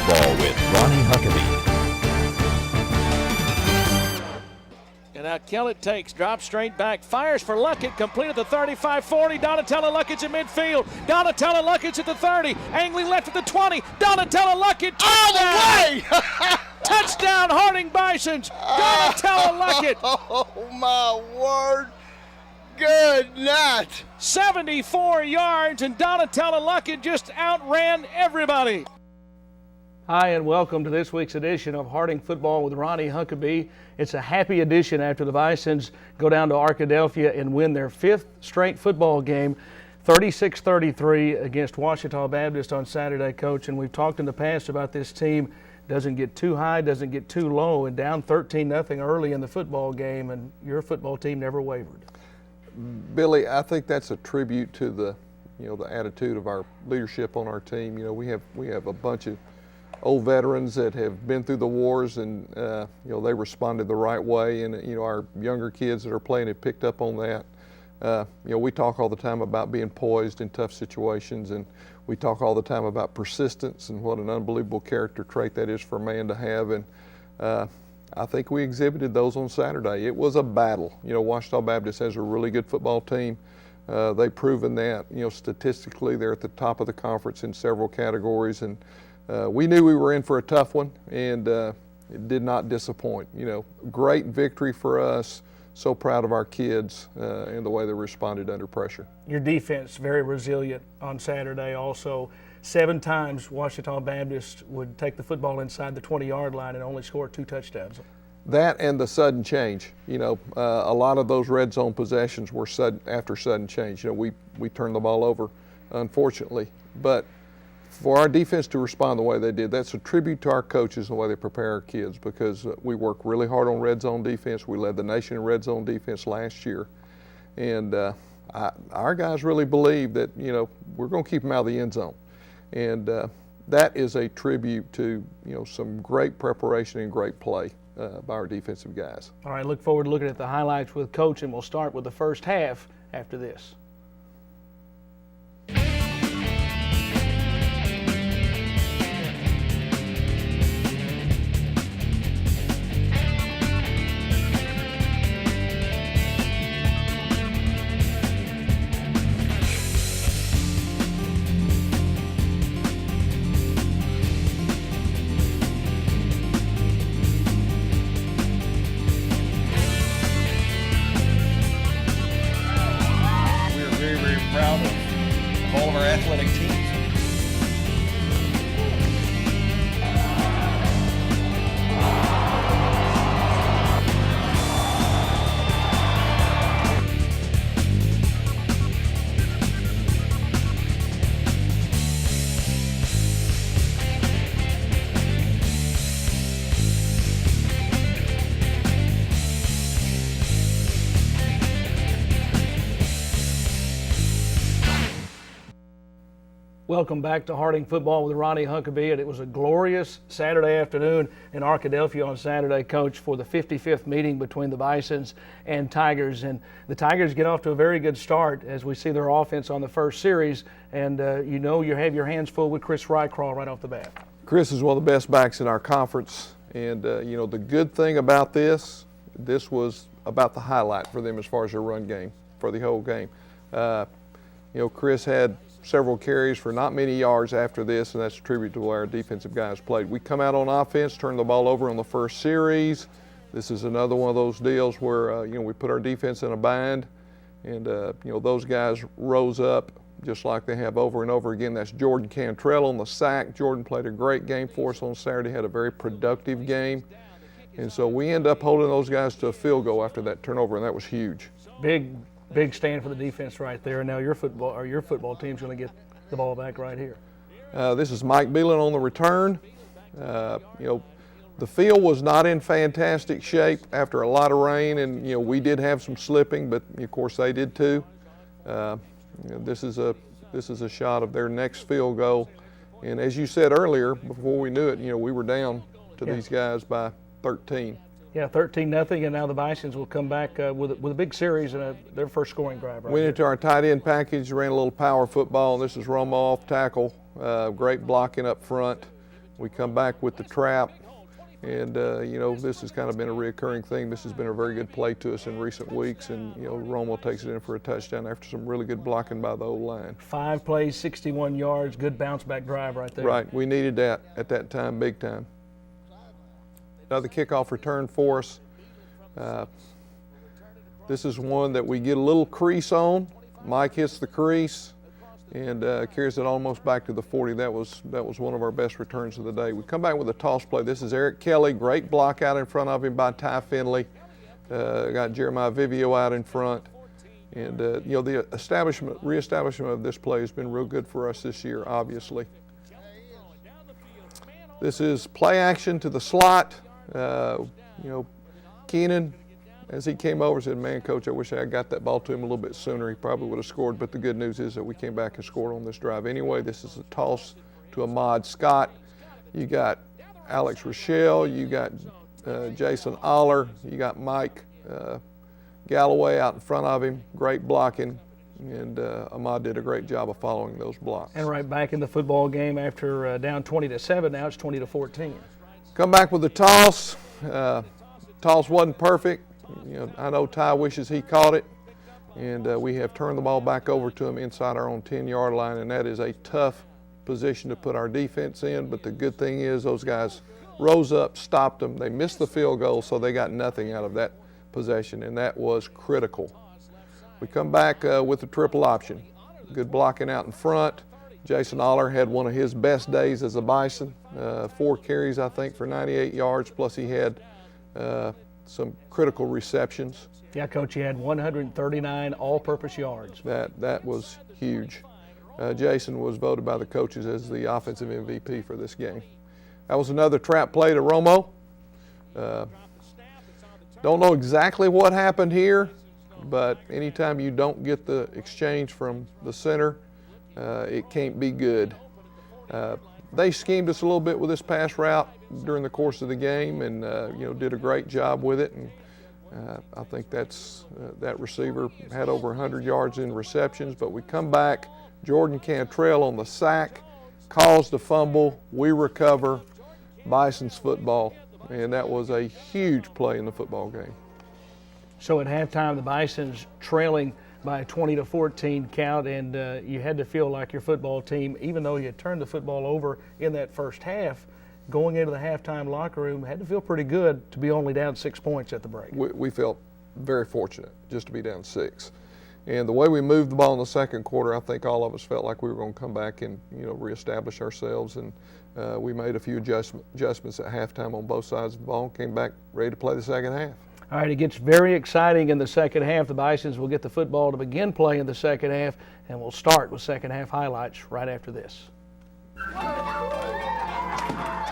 Football with Ronnie Huckeba. And now Kellett takes, drops straight back, fires for Luckett, complete at the 35-40. Donatella Luckett in midfield. Donatella Luckett at the 30. Angling left at the 20. Donatella Luckett, all the way! Touchdown, Harding Bisons. Donatella Luckett. Oh, my word. Good night. 74 yards, and Donatella Luckett just outran everybody. Hi, and welcome to this week's edition of Harding Football with Ronnie Huckeba. It's a happy edition after the Bisons go down to Arkadelphia and win their fifth straight football game, 36-33 against Ouachita Baptist on Saturday, Coach. And we've talked in the past about this team doesn't get too high, doesn't get too low, and down 13-0 early in the football game, and your football team never wavered. Billy, I think that's a tribute to the attitude of our leadership on our team. We have a bunch of old veterans that have been through the wars, and they responded the right way, and our younger kids that are playing have picked up on that. We talk all the time about being poised in tough situations, and we talk all the time about persistence and what an unbelievable character trait that is for a man to have, and I think we exhibited those on Saturday. It was a battle. Ouachita Baptist has a really good football team. They've proven that. Statistically, they're at the top of the conference in several categories, and we knew we were in for a tough one, and it did not disappoint. Great victory for us. So proud of our kids and the way they responded under pressure. Your defense, very resilient on Saturday also. 7 times Ouachita Baptist would take the football inside the 20-yard line and only score 2 touchdowns. That and the sudden change. A lot of those red zone possessions were after sudden change. We turned the ball over, unfortunately. But for our defense to respond the way they did, that's a tribute to our coaches and the way they prepare our kids, because we work really hard on red zone defense. We led the nation in red zone defense last year. And our guys really believe that, we're going to keep them out of the end zone. And that is a tribute to, some great preparation and great play by our defensive guys. All right, look forward to looking at the highlights with Coach, and we'll start with the first half after this. Proud of all of our athletic teams. Welcome back to Harding Football with Ronnie Huckeba. It was a glorious Saturday afternoon in Arkadelphia on Saturday, Coach, for the 55th meeting between the Bisons and Tigers. And the Tigers get off to a very good start as we see their offense on the first series. And you have your hands full with Chris Rycraw right off the bat. Chris is one of the best backs in our conference. And, the good thing about this was about the highlight for them as far as their run game for the whole game. Chris had several carries for not many yards after this, and that's a tribute to the way our defensive guys played. We come out on offense, turn the ball over on the first series. This is another one of those deals where, we put our defense in a bind, and, those guys rose up just like they have over and over again. That's Jordan Cantrell on the sack. Jordan played a great game for us on Saturday, had a very productive game. And so we end up holding those guys to a field goal after that turnover, and that was huge. Big stand for the defense right there. And now your football team's going to get the ball back right here. This is Mike Beelan on the return. The field was not in fantastic shape after a lot of rain, and we did have some slipping, but of course they did too. This is a shot of their next field goal, and as you said earlier, before we knew it, we were down to these guys by 13. Yeah, 13-0, and now the Bisons will come back with a big series and their first scoring drive. Went into our tight end package, ran a little power football, and this is Roma off tackle. Great blocking up front. We come back with the trap, and you know, this has kind of been a recurring thing. This has been a very good play to us in recent weeks, and you know, Romo takes it in for a touchdown after some really good blocking by the O-line. 5 plays, 61 yards, good bounce back drive right there. Right, we needed that at that time, big time. Another kickoff return for us. This is one that we get a little crease on. Mike hits the crease and carries it almost back to the 40. That was one of our best returns of the day. We come back with a toss play. This is Eric Kelly, great block out in front of him by Ty Finley. Got Jeremiah Vivio out in front. And you know, the reestablishment of this play has been real good for us this year, obviously. This is play action to the slot. You know, Keenan, as he came over, said, man, Coach, I wish I had got that ball to him a little bit sooner. He probably would have scored, but the good news is that we came back and scored on this drive. Anyway, this is a toss to Ahmad Scott. You got Alex Rochelle, you got Jason Aller, you got Mike Galloway out in front of him, great blocking, and Ahmad did a great job of following those blocks. And right back in the football game after down 20-7, now it's 20-14. Come back with the toss. Toss wasn't perfect. You know, I know Ty wishes he caught it, and we have turned the ball back over to him inside our own 10-yard line, and that is a tough position to put our defense in, but the good thing is those guys rose up, stopped them. They missed the field goal, so they got nothing out of that possession, and that was critical. We come back with the triple option. Good blocking out in front. Jason Aller had one of his best days as a Bison. 4 carries, I think, for 98 yards, plus he had some critical receptions. Yeah, Coach, he had 139 all-purpose yards. That was huge. Jason was voted by the coaches as the offensive MVP for this game. That was another trap play to Romo. Don't know exactly what happened here, but anytime you don't get the exchange from the center, it can't be good. They schemed us a little bit with this pass route during the course of the game, and you know, did a great job with it. And I think that receiver had over 100 yards in receptions. But we come back, Jordan Cantrell on the sack, caused a fumble. We recover. Bison's football, and that was a huge play in the football game. So at halftime, the Bisons trailing by a 20-14 count, and you had to feel like your football team, even though you had turned the football over in that first half, going into the halftime locker room, had to feel pretty good to be only down 6 points at the break. We felt very fortunate just to be down 6. And the way we moved the ball in the second quarter, I think all of us felt like we were going to come back and, you know, reestablish ourselves. And we made a few adjustments at halftime on both sides of the ball and came back ready to play the second half. All right, it gets very exciting in the second half. The Bisons will get the football to begin play in the second half, and we'll start with second half highlights right after this.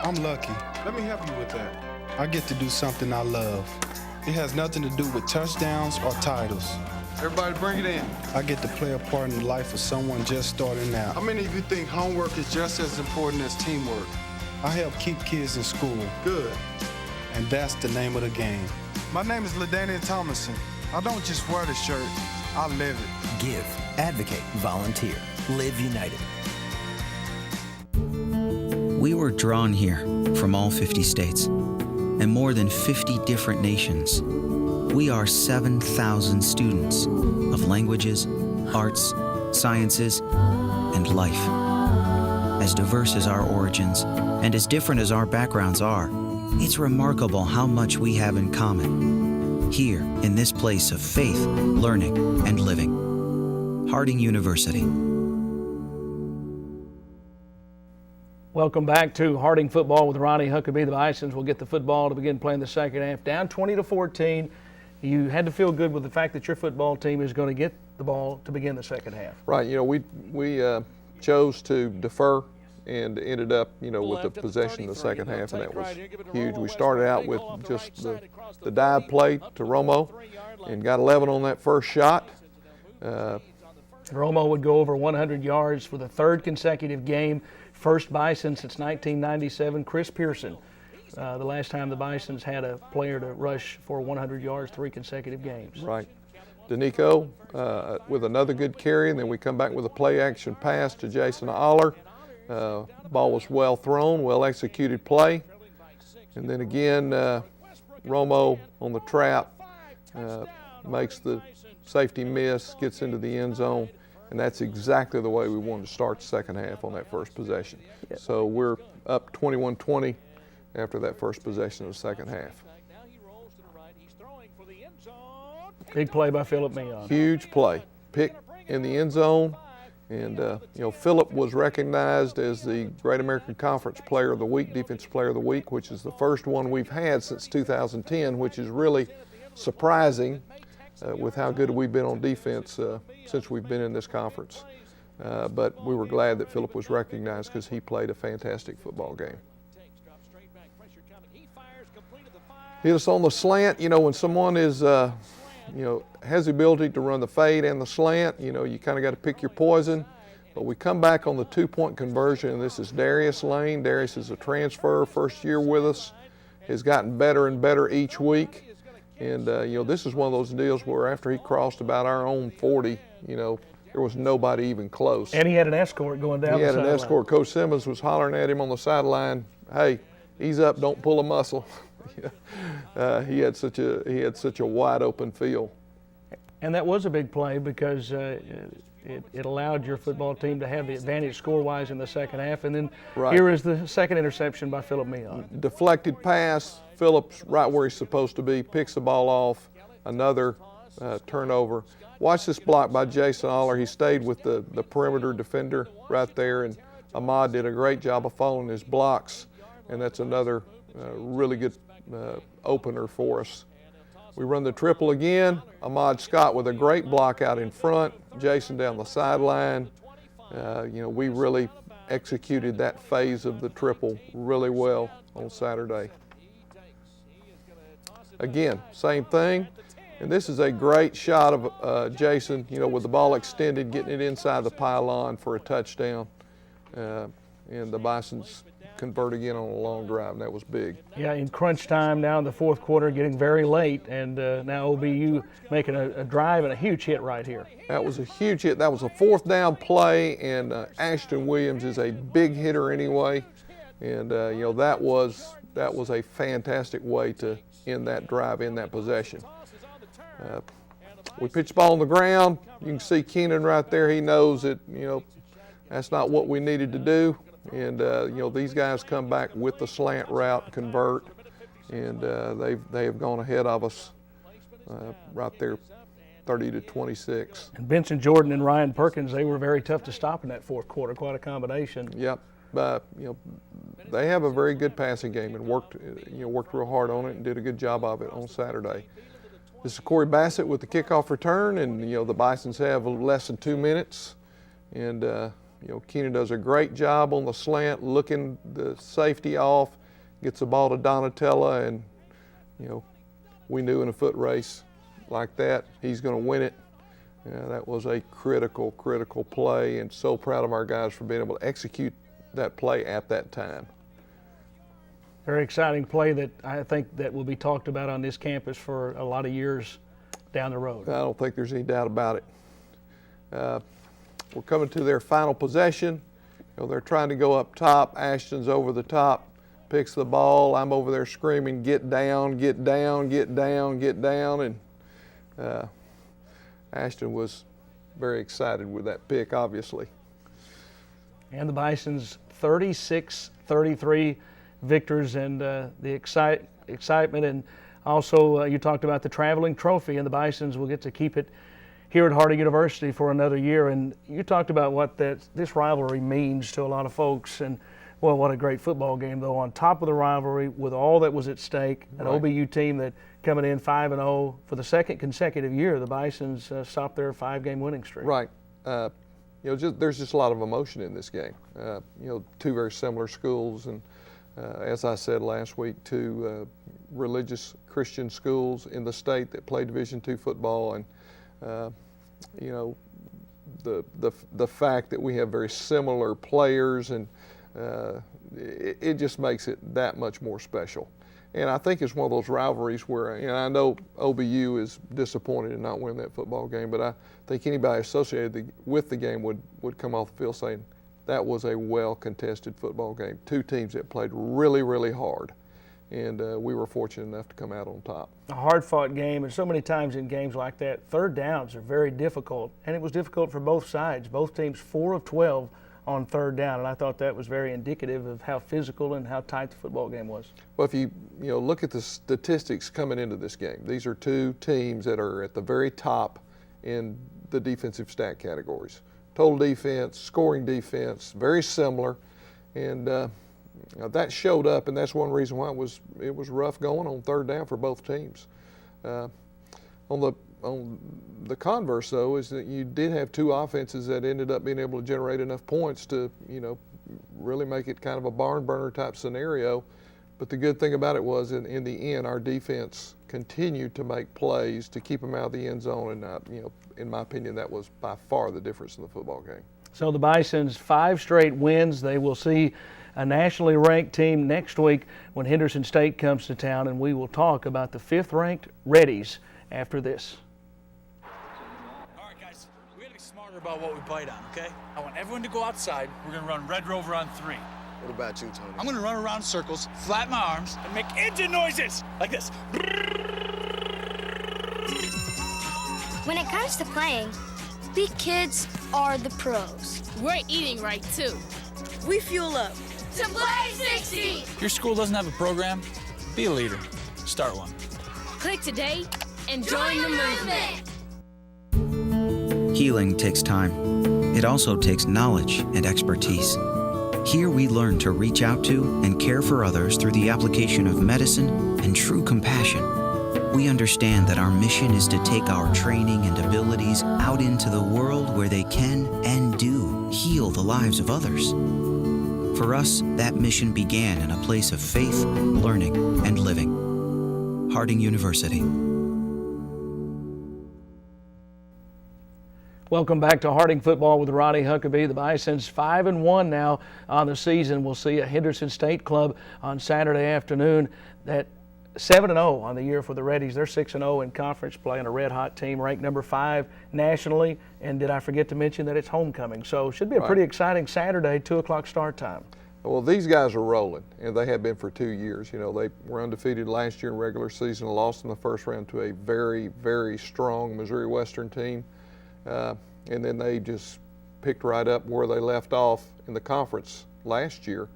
I'm lucky. Let me help you with that. I get to do something I love. It has nothing to do with touchdowns or titles. Everybody bring it in. I get to play a part in the life of someone just starting out. How many of you think homework is just as important as teamwork? I help keep kids in school. Good. And that's the name of the game. My name is LaDainian Thomason. I don't just wear the shirt, I live it. Give, advocate, volunteer. Live United. We were drawn here from all 50 states and more than 50 different nations. We are 7,000 students of languages, arts, sciences, and life. As diverse as our origins and as different as our backgrounds are, it's remarkable how much we have in common here in this place of faith, learning, and living. Harding University. Welcome back to Harding Football with Ronnie Huckeba. The Bisons will get the football to begin playing the second half. Down 20-14. You had to feel good with the fact that your football team is going to get the ball to begin the second half. Right. You know, we chose to defer and ended up, you know, with the possession in the second half, and that was huge. We started out with just the dive play to Romo and got 11 on that first shot. Romo would go over 100 yards for the third consecutive game. First Bison since 1997, Chris Pearson. The last time the Bisons had a player to rush for 100 yards, 3 consecutive games. Right. Danico with another good carry, and then we come back with a play-action pass to Jason Aller. Ball was well thrown, well executed play. And then again, Romo on the trap makes the safety miss, gets into the end zone, and that's exactly the way we wanted to start the second half on that first possession. So we're up 21-20 after that first possession of the second half. Big play by Philip Meon. Huge play. Pick in the end zone. And, Philip was recognized as the Great American Conference Player of the Week, Defensive Player of the Week, which is the first one we've had since 2010, which is really surprising with how good we've been on defense since we've been in this conference. But we were glad that Philip was recognized because he played a fantastic football game. Hit us on the slant. When someone is has the ability to run the fade and the slant, you kind of got to pick your poison. But we come back on the 2-point conversion, and this is Darius Lane. Darius is a transfer, first year with us, has gotten better and better each week. And, this is one of those deals where after he crossed about our own 40, there was nobody even close. And he had an escort going down the sideline. He had an escort. Coach Simmons was hollering at him on the sideline, hey, ease up, don't pull a muscle. He had such a wide open field. And that was a big play because it allowed your football team to have the advantage score-wise in the second half. And then Here is the second interception by Philip Meon. Deflected pass, Phillips right where he's supposed to be, picks the ball off, another turnover. Watch this block by Jason Aller. He stayed with the perimeter defender right there, and Ahmad did a great job of following his blocks, and that's another really good opener for us. We run the triple again. Ahmad Scott with a great block out in front. Jason down the sideline. We really executed that phase of the triple really well on Saturday. Again, same thing. And this is a great shot of Jason, with the ball extended, getting it inside the pylon for a touchdown. And the Bisons convert again on a long drive, and that was big. Yeah, in crunch time now in the fourth quarter, getting very late, and now OBU making a drive and a huge hit right here. That was a huge hit. That was a fourth down play, and Ashton Williams is a big hitter anyway, and that was a fantastic way to end that drive, in that possession. We pitch the ball on the ground. You can see Keenan right there. He knows that that's not what we needed to do. And these guys come back with the slant route, convert, and they have gone ahead of us right there, 30-26. And Benson Jordan and Ryan Perkins, they were very tough to stop in that fourth quarter. Quite a combination. Yep, they have a very good passing game and worked real hard on it and did a good job of it on Saturday. This is Corey Bassett with the kickoff return, and the Bisons have less than 2 minutes, and. Keenan does a great job on the slant, looking the safety off, gets the ball to Donatella, and, we knew in a foot race like that, he's going to win it. That was a critical play, and so proud of our guys for being able to execute that play at that time. Very exciting play that I think that will be talked about on this campus for a lot of years down the road. I don't think there's any doubt about it. We're coming to their final possession. They're trying to go up top. Ashton's over the top, picks the ball. I'm over there screaming, get down, get down, get down, get down. And Ashton was very excited with that pick, obviously. And the Bisons 36-33 victors, and the excitement. And also you talked about the traveling trophy, and the Bisons will get to keep it here at Harding University for another year. And you talked about what this rivalry means to a lot of folks, and what a great football game, though. On top of the rivalry, with all that was at stake, an OBU team that coming in 5-0 for the second consecutive year, the Bisons stopped their 5-game winning streak. Right. There's just a lot of emotion in this game. Two very similar schools, and as I said last week, two religious Christian schools in the state that play Division II football, and the fact that we have very similar players, and it just makes it that much more special. And I think it's one of those rivalries where, I know OBU is disappointed in not winning that football game, but I think anybody associated with the game would come off the field saying that was a well-contested football game. Two teams that played really, really hard, and we were fortunate enough to come out on top. A hard-fought game, and so many times in games like that, third downs are very difficult, and it was difficult for both sides. Both teams 4 of 12 on third down, and I thought that was very indicative of how physical and how tight the football game was. Well, if you look at the statistics coming into this game, these are two teams that are at the very top in the defensive stat categories. Total defense, scoring defense, very similar, and that showed up, and that's one reason why it was rough going on third down for both teams. On the converse, though, is that you did have two offenses that ended up being able to generate enough points to really make it kind of a barn burner type scenario. But the good thing about it was, in the end, our defense continued to make plays to keep them out of the end zone, and in my opinion, that was by far the difference in the football game. So the Bisons, 5 straight wins. They will see a nationally ranked team next week when Henderson State comes to town, and we will talk about the 5th-ranked Reddies after this. All right, guys, we got to be smarter about what we bite on, okay? I want everyone to go outside. We're going to run Red Rover on 3. What about you, Tony? I'm going to run around circles, flat my arms, and make engine noises like this. When it comes to playing, big kids are the pros. We're eating right, too. We fuel up to play 60. If your school doesn't have a program, be a leader. Start one. Click today and join the movement. Healing takes time. It also takes knowledge and expertise. Here we learn to reach out to and care for others through the application of medicine and true compassion. We understand that our mission is to take our training and abilities out into the world where they can and do heal the lives of others. For us, that mission began in a place of faith, learning, and living. Harding University. Welcome back to Harding Football with Ronnie Huckeba. The Bisons 5-1 now on the season. We'll see a Henderson State club on Saturday afternoon. That 7-0 on the year for the Reddies. They're 6-0 in conference play, and a red-hot team ranked number 5 nationally. And did I forget to mention that it's homecoming? So should be a pretty exciting Saturday, 2 o'clock start time. Well, these guys are rolling, and they have been for 2 years. They were undefeated last year in regular season, lost in the first round to a very, very strong Missouri Western team. And then they just picked right up where they left off in the conference last year,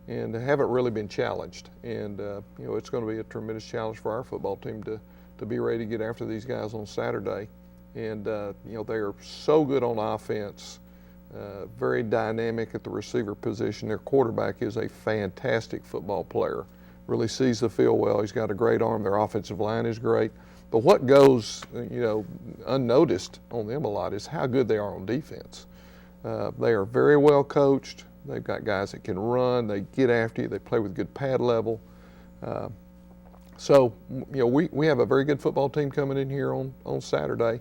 and haven't really been challenged. And it's going to be a tremendous challenge for our football team to be ready to get after these guys on Saturday. And they are so good on offense, very dynamic at the receiver position. Their quarterback is a fantastic football player, really sees the field well. He's got a great arm. Their offensive line is great. But what goes, unnoticed on them a lot is how good they are on defense. They are very well coached. They've got guys that can run. They get after you. They play with good pad level. So we have a very good football team coming in here on Saturday.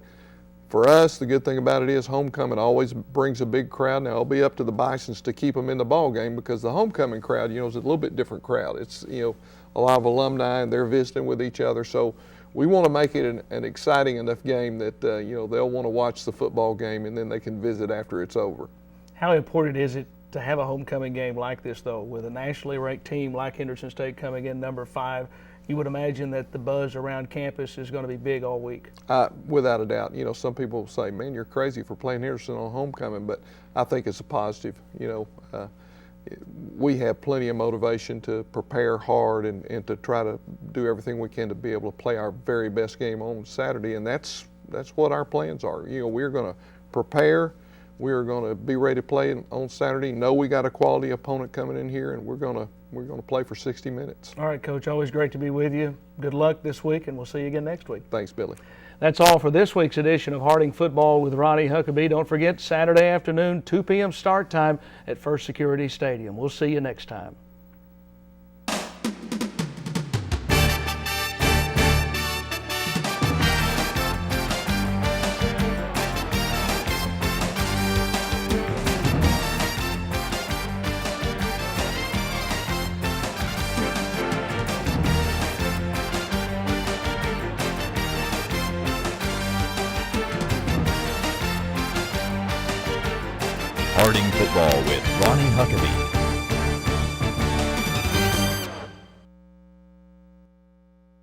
For us, the good thing about it is homecoming always brings a big crowd. Now, it'll be up to the Bisons to keep them in the ball game, because the homecoming crowd, is a little bit different crowd. It's, a lot of alumni, and they're visiting with each other. So we want to make it an exciting enough game that, they'll want to watch the football game, and then they can visit after it's over. How important is it to have a homecoming game like this, though, with a nationally ranked team like Henderson State coming in number 5? You would imagine that the buzz around campus is going to be big all week. Without a doubt. Some people say, man, you're crazy for playing Henderson on homecoming, but I think it's a positive. We have plenty of motivation to prepare hard and to try to do everything we can to be able to play our very best game on Saturday, and that's what our plans are. We're going to prepare. We're going to be ready to play on Saturday. Know we got a quality opponent coming in here, and we're going to play for 60 minutes. All right, Coach, always great to be with you. Good luck this week, and we'll see you again next week. Thanks, Billy. That's all for this week's edition of Harding Football with Ronnie Huckeba. Don't forget, Saturday afternoon, 2 p.m. start time at First Security Stadium. We'll see you next time. Harding Football with Ronnie Huckeba.